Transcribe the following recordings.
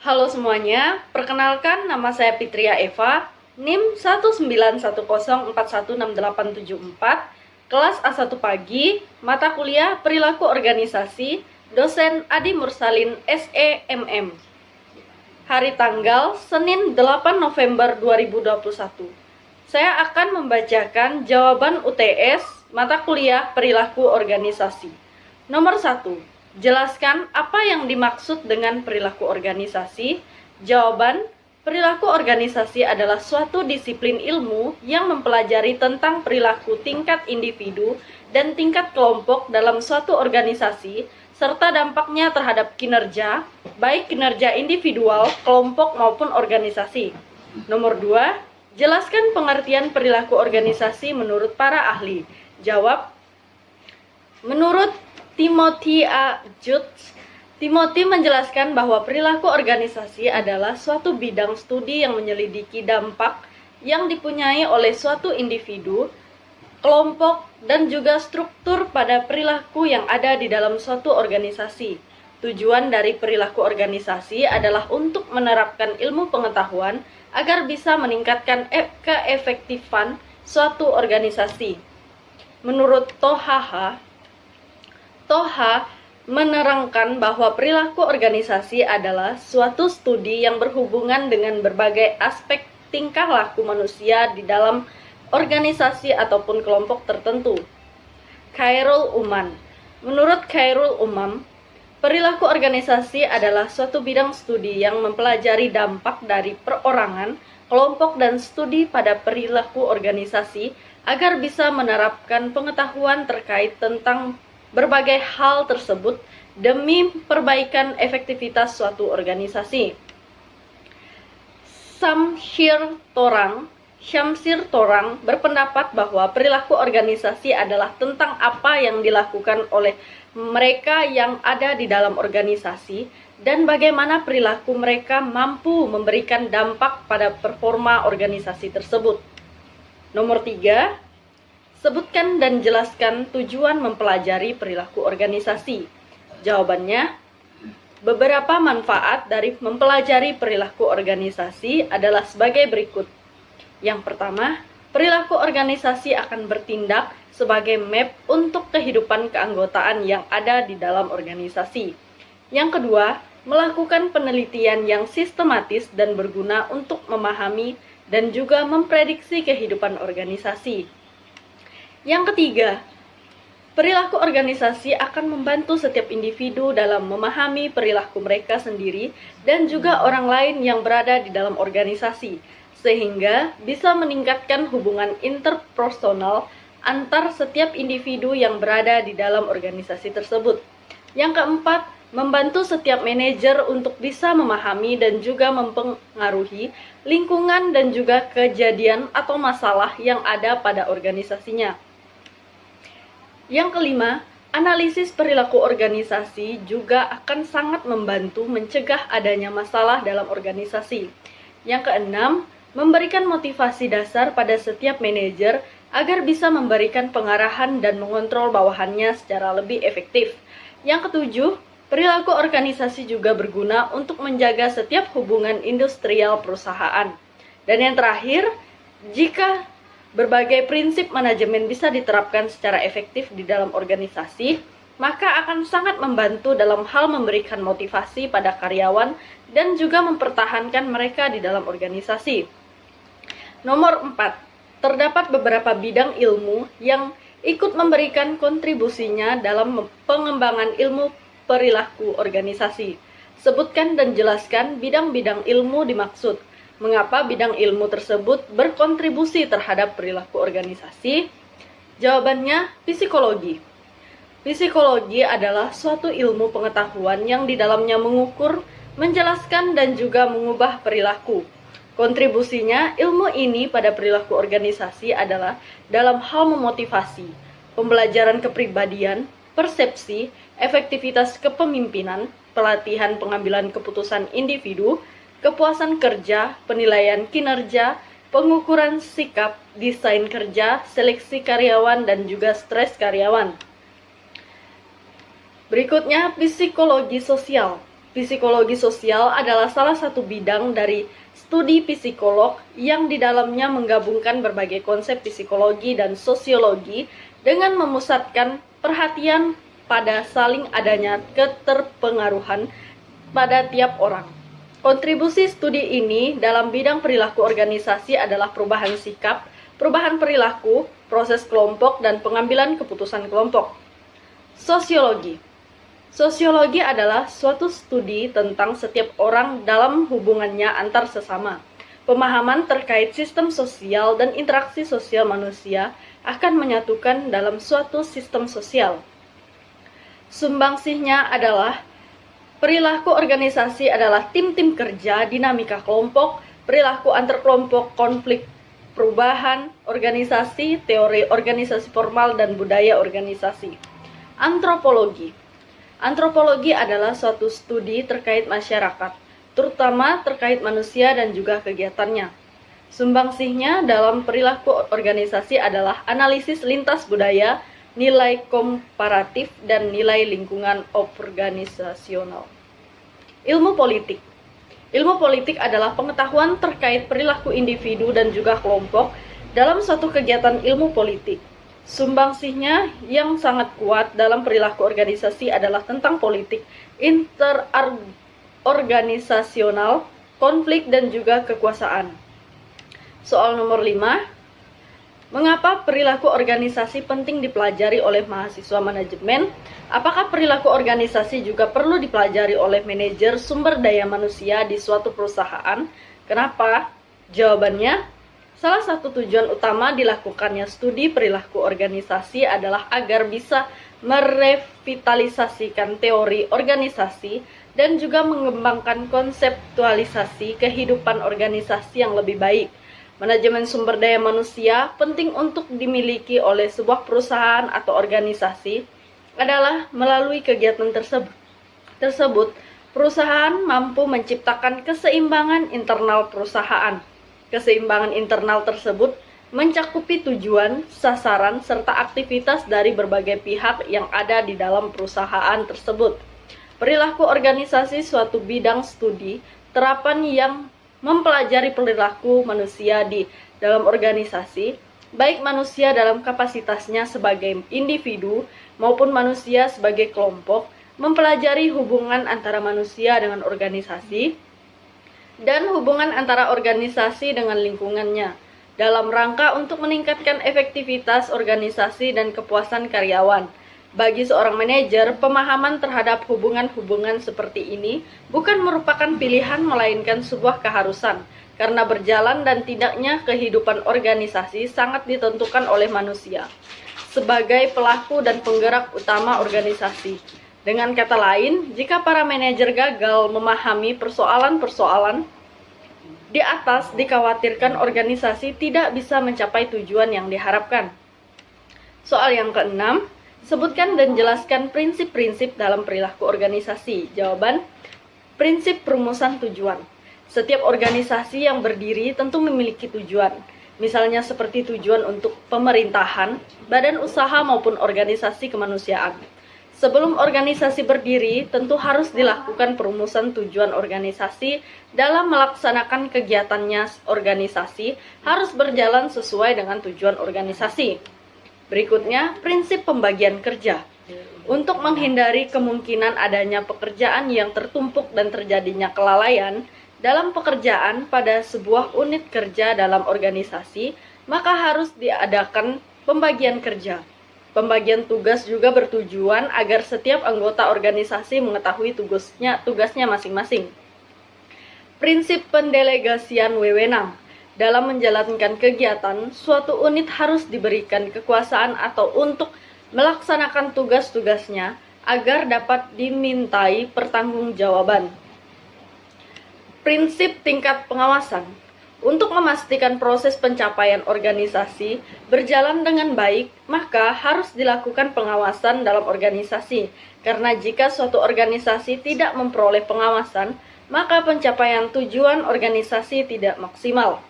Halo semuanya, perkenalkan nama saya Fitria Eva, NIM 19104168874, kelas A1 pagi, mata kuliah Perilaku Organisasi, dosen Adi Mursalin SEMM. Hari tanggal Senin 8 November 2021. Saya akan membacakan jawaban UTS mata kuliah Perilaku Organisasi. Nomor 1. Jelaskan apa yang dimaksud dengan perilaku organisasi. Jawaban, perilaku organisasi adalah suatu disiplin ilmu yang mempelajari tentang perilaku tingkat individu dan tingkat kelompok dalam suatu organisasi, serta dampaknya terhadap kinerja, baik kinerja individual, kelompok maupun organisasi. Nomor 2, jelaskan pengertian perilaku organisasi menurut para ahli. Jawab, menurut Timothy A. Jutz, Timothy menjelaskan bahwa perilaku organisasi adalah suatu bidang studi yang menyelidiki dampak yang dipunyai oleh suatu individu, kelompok, dan juga struktur pada perilaku yang ada di dalam suatu organisasi. Tujuan dari perilaku organisasi adalah untuk menerapkan ilmu pengetahuan agar bisa meningkatkan keefektifan suatu organisasi. Menurut Toha menerangkan bahwa perilaku organisasi adalah suatu studi yang berhubungan dengan berbagai aspek tingkah laku manusia di dalam organisasi ataupun kelompok tertentu. Khairul Umam. Menurut Khairul Umam, perilaku organisasi adalah suatu bidang studi yang mempelajari dampak dari perorangan, kelompok, dan studi pada perilaku organisasi agar bisa menerapkan pengetahuan terkait tentang berbagai hal tersebut demi perbaikan efektivitas suatu organisasi. Syamsir Torang berpendapat bahwa perilaku organisasi adalah tentang apa yang dilakukan oleh mereka yang ada di dalam organisasi dan bagaimana perilaku mereka mampu memberikan dampak pada performa organisasi tersebut. Nomor 3, sebutkan dan jelaskan tujuan mempelajari perilaku organisasi. Jawabannya, beberapa manfaat dari mempelajari perilaku organisasi adalah sebagai berikut. Yang pertama, perilaku organisasi akan bertindak sebagai map untuk kehidupan keanggotaan yang ada di dalam organisasi. Yang kedua, melakukan penelitian yang sistematis dan berguna untuk memahami dan juga memprediksi kehidupan organisasi. Yang ketiga, perilaku organisasi akan membantu setiap individu dalam memahami perilaku mereka sendiri dan juga orang lain yang berada di dalam organisasi, sehingga bisa meningkatkan hubungan interpersonal antar setiap individu yang berada di dalam organisasi tersebut. Yang keempat, membantu setiap manajer untuk bisa memahami dan juga mempengaruhi lingkungan dan juga kejadian atau masalah yang ada pada organisasinya. Yang kelima, analisis perilaku organisasi juga akan sangat membantu mencegah adanya masalah dalam organisasi. Yang keenam, memberikan motivasi dasar pada setiap manajer agar bisa memberikan pengarahan dan mengontrol bawahannya secara lebih efektif. Yang ketujuh, perilaku organisasi juga berguna untuk menjaga setiap hubungan industrial perusahaan. Dan yang terakhir, jika berbagai prinsip manajemen bisa diterapkan secara efektif di dalam organisasi, maka akan sangat membantu dalam hal memberikan motivasi pada karyawan dan juga mempertahankan mereka di dalam organisasi. Nomor 4, terdapat beberapa bidang ilmu yang ikut memberikan kontribusinya dalam pengembangan ilmu perilaku organisasi. Sebutkan dan jelaskan bidang-bidang ilmu dimaksud. Mengapa bidang ilmu tersebut berkontribusi terhadap perilaku organisasi? Jawabannya, psikologi. Psikologi adalah suatu ilmu pengetahuan yang di dalamnya mengukur, menjelaskan, dan juga mengubah perilaku. Kontribusinya, ilmu ini pada perilaku organisasi adalah dalam hal memotivasi, pembelajaran kepribadian, persepsi, efektivitas kepemimpinan, pelatihan pengambilan keputusan individu, kepuasan kerja, penilaian kinerja, pengukuran sikap, desain kerja, seleksi karyawan, dan juga stres karyawan. Berikutnya, psikologi sosial. Psikologi sosial adalah salah satu bidang dari studi psikolog yang di dalamnya menggabungkan berbagai konsep psikologi dan sosiologi dengan memusatkan perhatian pada saling adanya keterpengaruhan pada tiap orang. Kontribusi studi ini dalam bidang perilaku organisasi adalah perubahan sikap, perubahan perilaku, proses kelompok, dan pengambilan keputusan kelompok. Sosiologi. Sosiologi adalah suatu studi tentang setiap orang dalam hubungannya antar sesama. Pemahaman terkait sistem sosial dan interaksi sosial manusia akan menyatukan dalam suatu sistem sosial. Sumbangsihnya adalah perilaku organisasi adalah tim-tim kerja, dinamika kelompok, perilaku antar kelompok, konflik perubahan organisasi, teori organisasi formal, dan budaya organisasi. Antropologi. Antropologi adalah suatu studi terkait masyarakat, terutama terkait manusia dan juga kegiatannya. Sumbangsihnya dalam perilaku organisasi adalah analisis lintas budaya, nilai komparatif, dan nilai lingkungan organisasional. Ilmu politik. Ilmu politik adalah pengetahuan terkait perilaku individu dan juga kelompok dalam suatu kegiatan ilmu politik. Sumbangsihnya yang sangat kuat dalam perilaku organisasi adalah tentang politik, interorganisasional, konflik, dan juga kekuasaan. Soal nomor 5. Mengapa perilaku organisasi penting dipelajari oleh mahasiswa manajemen? Apakah perilaku organisasi juga perlu dipelajari oleh manajer sumber daya manusia di suatu perusahaan? Kenapa? Jawabannya, salah satu tujuan utama dilakukannya studi perilaku organisasi adalah agar bisa merevitalisasikan teori organisasi dan juga mengembangkan konseptualisasi kehidupan organisasi yang lebih baik. Manajemen sumber daya manusia penting untuk dimiliki oleh sebuah perusahaan atau organisasi adalah melalui kegiatan tersebut perusahaan mampu menciptakan keseimbangan internal perusahaan. Keseimbangan internal tersebut mencakupi tujuan, sasaran, serta aktivitas dari berbagai pihak yang ada di dalam perusahaan tersebut. Perilaku organisasi suatu bidang studi terapan yang mempelajari perilaku manusia di dalam organisasi, baik manusia dalam kapasitasnya sebagai individu maupun manusia sebagai kelompok, mempelajari hubungan antara manusia dengan organisasi, dan hubungan antara organisasi dengan lingkungannya, dalam rangka untuk meningkatkan efektivitas organisasi dan kepuasan karyawan. Bagi seorang manajer, pemahaman terhadap hubungan-hubungan seperti ini bukan merupakan pilihan melainkan sebuah keharusan, karena berjalan dan tidaknya kehidupan organisasi sangat ditentukan oleh manusia sebagai pelaku dan penggerak utama organisasi. Dengan kata lain, jika para manajer gagal memahami persoalan-persoalan di atas, dikhawatirkan organisasi tidak bisa mencapai tujuan yang diharapkan. Soal yang keenam, sebutkan dan jelaskan prinsip-prinsip dalam perilaku organisasi. Jawaban, prinsip perumusan tujuan. Setiap organisasi yang berdiri tentu memiliki tujuan. Misalnya seperti tujuan untuk pemerintahan, badan usaha maupun organisasi kemanusiaan. Sebelum organisasi berdiri, tentu harus dilakukan perumusan tujuan organisasi. Dalam melaksanakan kegiatannya, organisasi harus berjalan sesuai dengan tujuan organisasi. Berikutnya, prinsip pembagian kerja. Untuk menghindari kemungkinan adanya pekerjaan yang tertumpuk dan terjadinya kelalaian dalam pekerjaan pada sebuah unit kerja dalam organisasi, maka harus diadakan pembagian kerja. Pembagian tugas juga bertujuan agar setiap anggota organisasi mengetahui tugasnya masing-masing. Prinsip pendelegasian wewenang. Dalam menjalankan kegiatan, suatu unit harus diberikan kekuasaan atau untuk melaksanakan tugas-tugasnya agar dapat dimintai pertanggungjawaban. Prinsip tingkat pengawasan. Untuk memastikan proses pencapaian organisasi berjalan dengan baik, maka harus dilakukan pengawasan dalam organisasi. Karena jika suatu organisasi tidak memperoleh pengawasan, maka pencapaian tujuan organisasi tidak maksimal.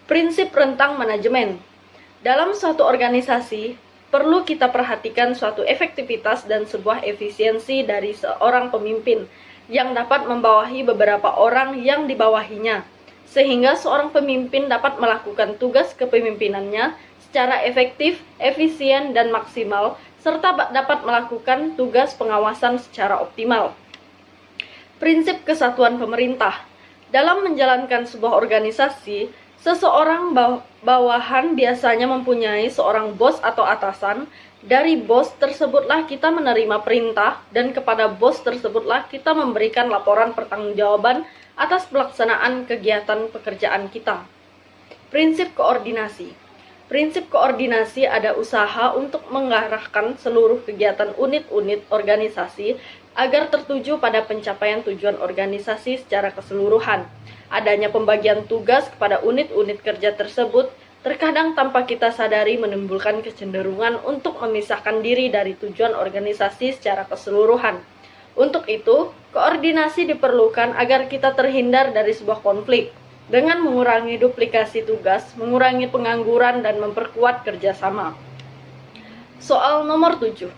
Prinsip rentang manajemen. Dalam suatu organisasi, perlu kita perhatikan suatu efektivitas dan sebuah efisiensi dari seorang pemimpin. yang dapat membawahi beberapa orang yang dibawahinya, sehingga seorang pemimpin dapat melakukan tugas kepemimpinannya secara efektif, efisien, dan maksimal, serta dapat melakukan tugas pengawasan secara optimal. Prinsip kesatuan pemerintah. Dalam menjalankan sebuah organisasi, seseorang bawahan biasanya mempunyai seorang bos atau atasan. Dari bos tersebutlah kita menerima perintah, dan kepada bos tersebutlah kita memberikan laporan pertanggungjawaban atas pelaksanaan kegiatan pekerjaan kita. Prinsip koordinasi. Prinsip koordinasi ada usaha untuk mengarahkan seluruh kegiatan unit-unit organisasi agar tertuju pada pencapaian tujuan organisasi secara keseluruhan. Adanya pembagian tugas kepada unit-unit kerja tersebut terkadang tanpa kita sadari menimbulkan kecenderungan untuk memisahkan diri dari tujuan organisasi secara keseluruhan. Untuk itu, koordinasi diperlukan agar kita terhindar dari sebuah konflik, dengan mengurangi duplikasi tugas, mengurangi pengangguran, dan memperkuat kerjasama. Soal nomor 7.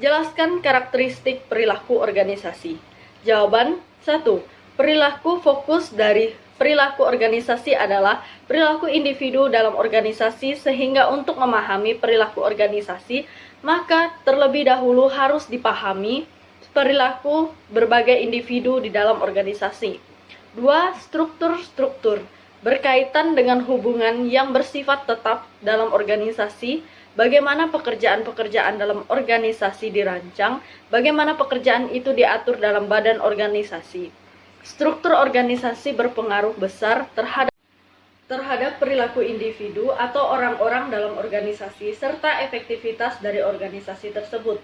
Jelaskan karakteristik perilaku organisasi. Jawaban 1. Perilaku fokus dari perilaku organisasi adalah perilaku individu dalam organisasi, sehingga untuk memahami perilaku organisasi, maka terlebih dahulu harus dipahami perilaku berbagai individu di dalam organisasi. 2. Struktur-struktur berkaitan dengan hubungan yang bersifat tetap dalam organisasi, bagaimana pekerjaan-pekerjaan dalam organisasi dirancang, bagaimana pekerjaan itu diatur dalam badan organisasi. Struktur organisasi berpengaruh besar terhadap perilaku individu atau orang-orang dalam organisasi, serta efektivitas dari organisasi tersebut.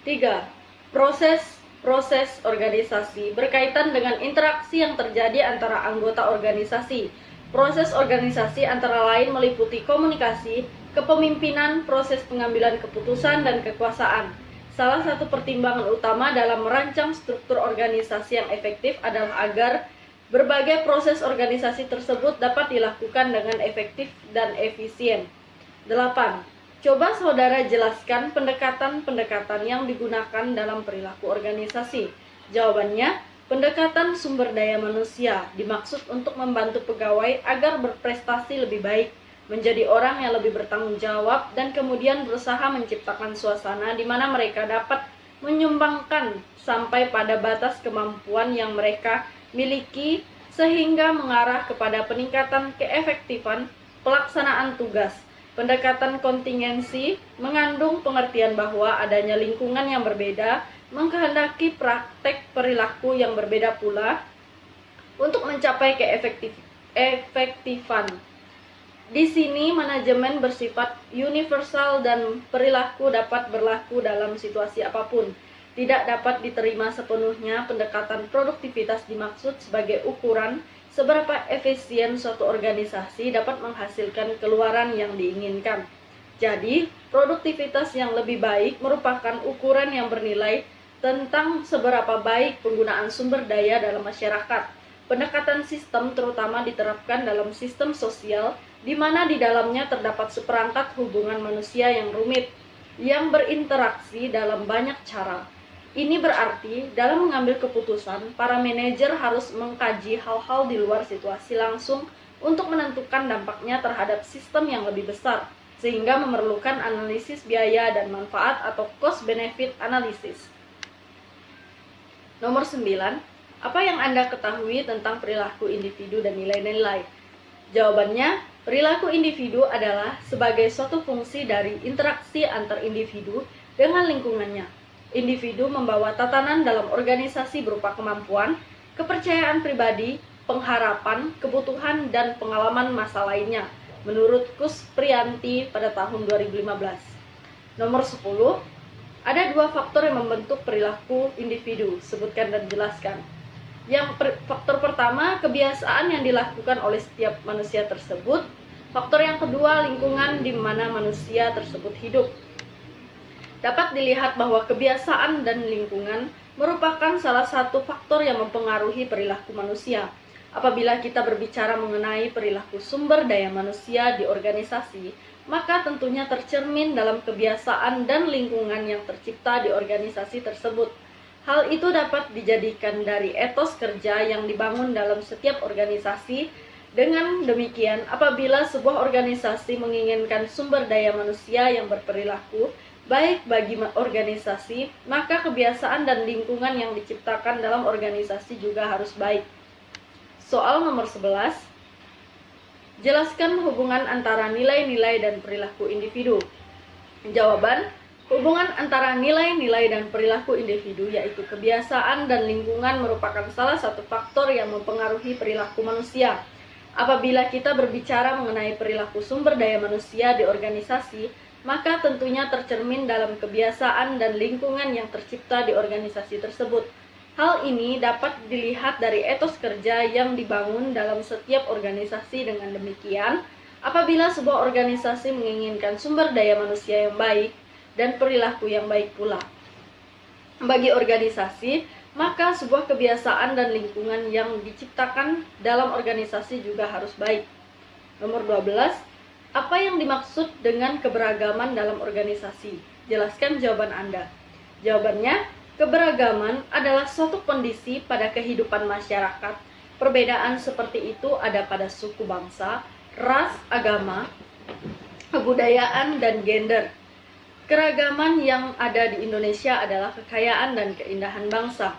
3. Proses organisasi berkaitan dengan interaksi yang terjadi antara anggota organisasi. Proses organisasi antara lain meliputi komunikasi, kepemimpinan, proses pengambilan keputusan, dan kekuasaan. Salah satu pertimbangan utama dalam merancang struktur organisasi yang efektif adalah agar berbagai proses organisasi tersebut dapat dilakukan dengan efektif dan efisien. 8. Coba saudara jelaskan pendekatan-pendekatan yang digunakan dalam perilaku organisasi. Jawabannya, pendekatan sumber daya manusia dimaksud untuk membantu pegawai agar berprestasi lebih baik, menjadi orang yang lebih bertanggung jawab, dan kemudian berusaha menciptakan suasana di mana mereka dapat menyumbangkan sampai pada batas kemampuan yang mereka miliki, sehingga mengarah kepada peningkatan keefektifan pelaksanaan tugas. Pendekatan kontingensi mengandung pengertian bahwa adanya lingkungan yang berbeda mengkehendaki praktek perilaku yang berbeda pula untuk mencapai keefektifan. Di sini manajemen bersifat universal dan perilaku dapat berlaku dalam situasi apapun. Tidak dapat diterima sepenuhnya pendekatan produktivitas dimaksud sebagai ukuran seberapa efisien suatu organisasi dapat menghasilkan keluaran yang diinginkan. Jadi, produktivitas yang lebih baik merupakan ukuran yang bernilai tentang seberapa baik penggunaan sumber daya dalam masyarakat. Pendekatan sistem terutama diterapkan dalam sistem sosial, di mana di dalamnya terdapat seperangkat hubungan manusia yang rumit, yang berinteraksi dalam banyak cara. Ini berarti dalam mengambil keputusan, para manajer harus mengkaji hal-hal di luar situasi langsung untuk menentukan dampaknya terhadap sistem yang lebih besar, sehingga memerlukan analisis biaya dan manfaat atau cost-benefit analysis. Nomor 9. Apa yang Anda ketahui tentang perilaku individu dan nilai-nilai? Jawabannya, perilaku individu adalah sebagai suatu fungsi dari interaksi antar individu dengan lingkungannya. Individu membawa tatanan dalam organisasi berupa kemampuan, kepercayaan pribadi, pengharapan, kebutuhan, dan pengalaman masa lainnya, menurut Kus Priyanti pada tahun 2015. Nomor 10. Ada dua faktor yang membentuk perilaku individu, sebutkan dan jelaskan. Faktor pertama, kebiasaan yang dilakukan oleh setiap manusia tersebut. Faktor yang kedua, lingkungan di mana manusia tersebut hidup. Dapat dilihat bahwa kebiasaan dan lingkungan merupakan salah satu faktor yang mempengaruhi perilaku manusia. Apabila kita berbicara mengenai perilaku sumber daya manusia di organisasi, maka tentunya tercermin dalam kebiasaan dan lingkungan yang tercipta di organisasi tersebut. Hal itu dapat dijadikan dari etos kerja yang dibangun dalam setiap organisasi. Dengan demikian, apabila sebuah organisasi menginginkan sumber daya manusia yang berperilaku baik bagi organisasi, maka kebiasaan dan lingkungan yang diciptakan dalam organisasi juga harus baik. Soal nomor 11. Jelaskan hubungan antara nilai-nilai dan perilaku individu. Jawaban: hubungan antara nilai-nilai dan perilaku individu, yaitu kebiasaan dan lingkungan, merupakan salah satu faktor yang mempengaruhi perilaku manusia. Apabila kita berbicara mengenai perilaku sumber daya manusia di organisasi, maka tentunya tercermin dalam kebiasaan dan lingkungan yang tercipta di organisasi tersebut. Hal ini dapat dilihat dari etos kerja yang dibangun dalam setiap organisasi. Dengan demikian, apabila sebuah organisasi menginginkan sumber daya manusia yang baik dan perilaku yang baik pula bagi organisasi, maka sebuah kebiasaan dan lingkungan yang diciptakan dalam organisasi juga harus baik. Nomor 12. Apa yang dimaksud dengan keberagaman dalam organisasi? Jelaskan jawaban Anda. Jawabannya, keberagaman adalah suatu kondisi pada kehidupan masyarakat. Perbedaan seperti itu ada pada suku bangsa, ras, agama, kebudayaan, dan gender. Keragaman yang ada di Indonesia adalah kekayaan dan keindahan bangsa.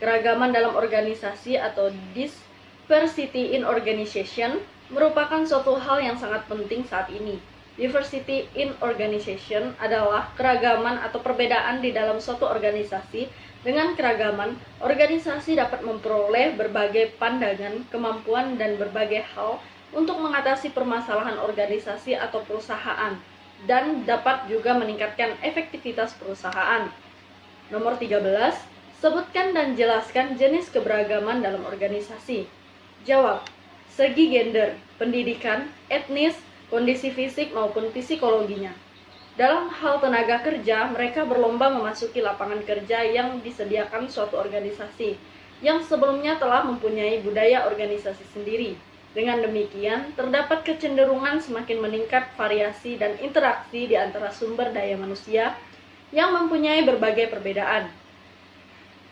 Keragaman dalam organisasi atau diversity in organization merupakan suatu hal yang sangat penting saat ini. Diversity in organization adalah keragaman atau perbedaan di dalam suatu organisasi. Dengan keragaman, organisasi dapat memperoleh berbagai pandangan, kemampuan, dan berbagai hal untuk mengatasi permasalahan organisasi atau perusahaan, dan dapat juga meningkatkan efektivitas perusahaan. Nomor 13. Sebutkan dan jelaskan jenis keberagaman dalam organisasi. Jawab: segi gender, pendidikan, etnis, kondisi fisik maupun psikologinya. Dalam hal tenaga kerja, mereka berlomba memasuki lapangan kerja yang disediakan suatu organisasi yang sebelumnya telah mempunyai budaya organisasi sendiri. Dengan demikian, terdapat kecenderungan semakin meningkat variasi dan interaksi di antara sumber daya manusia yang mempunyai berbagai perbedaan.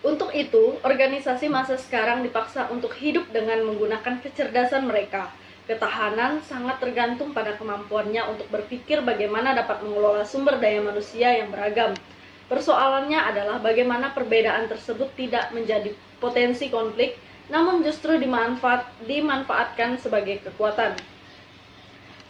Untuk itu, organisasi masa sekarang dipaksa untuk hidup dengan menggunakan kecerdasan mereka. Ketahanan sangat tergantung pada kemampuannya untuk berpikir bagaimana dapat mengelola sumber daya manusia yang beragam. Persoalannya adalah bagaimana perbedaan tersebut tidak menjadi potensi konflik, namun justru dimanfaatkan sebagai kekuatan.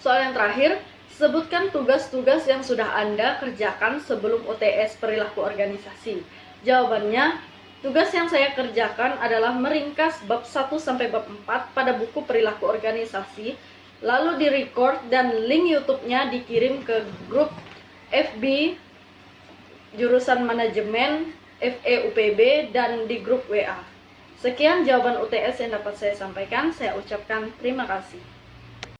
Soal yang terakhir, sebutkan tugas-tugas yang sudah Anda kerjakan sebelum UTS perilaku organisasi. Jawabannya, tugas yang saya kerjakan adalah meringkas bab 1 sampai bab 4 pada buku perilaku organisasi, lalu direcord dan link YouTube-nya dikirim ke grup FB jurusan manajemen FEUPB dan di grup WA. Sekian jawaban UTS yang dapat saya sampaikan. Saya ucapkan terima kasih.